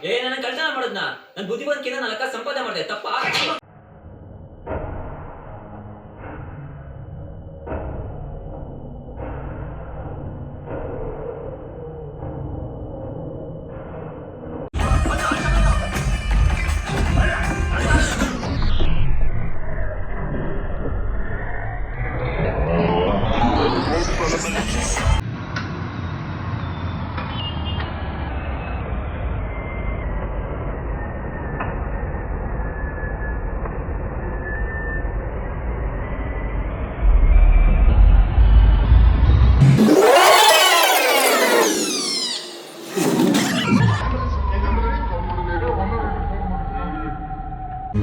ನನ್ನ ಕಳ್ತನ ಮಾಡೋದ್ನ ನನ್ ಬುದ್ಧಿವಂತಿಕೆನ ನನ್ನ ಅಕ್ಕ ಸಂಪಾದನೆ ಮಾಡಿದೆ ತಪ್ಪಾ?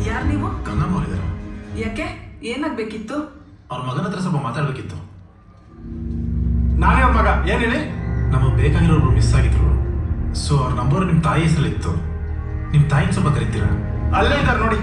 ಯಾರು ನೀವು? ಗಂಗಮ್ಮ ಅವರಿದ್ದಾರ? ಯಾಕೆ ಏನಾಗ್ಬೇಕಿತ್ತು? ಅವ್ರ ಮಗನ ಹತ್ರ ಸ್ವಲ್ಪ ಮಾತಾಡ್ಬೇಕಿತ್ತು. ನಾನೇ ಅವ್ರ ಮಗ. ಏನ್ ಹೇಳಿ? ನಮಗೆ ಬೇಕಾಗಿರೋರು ಮಿಸ್ ಆಗಿದ್ರು. ಸೊ ಅವ್ರ ನಂಬರ್ ನಿಮ್ಮ ತಾಯಿ ಹೆಸರಲ್ಲಿ ಇತ್ತು. ನಿಮ್ಮ ತಾಯಿನ ಸ್ವಲ್ಪ ಕರಿತೀರಾ? ಅಲ್ಲೇ ಇದ್ದಾರೆ ನೋಡಿ.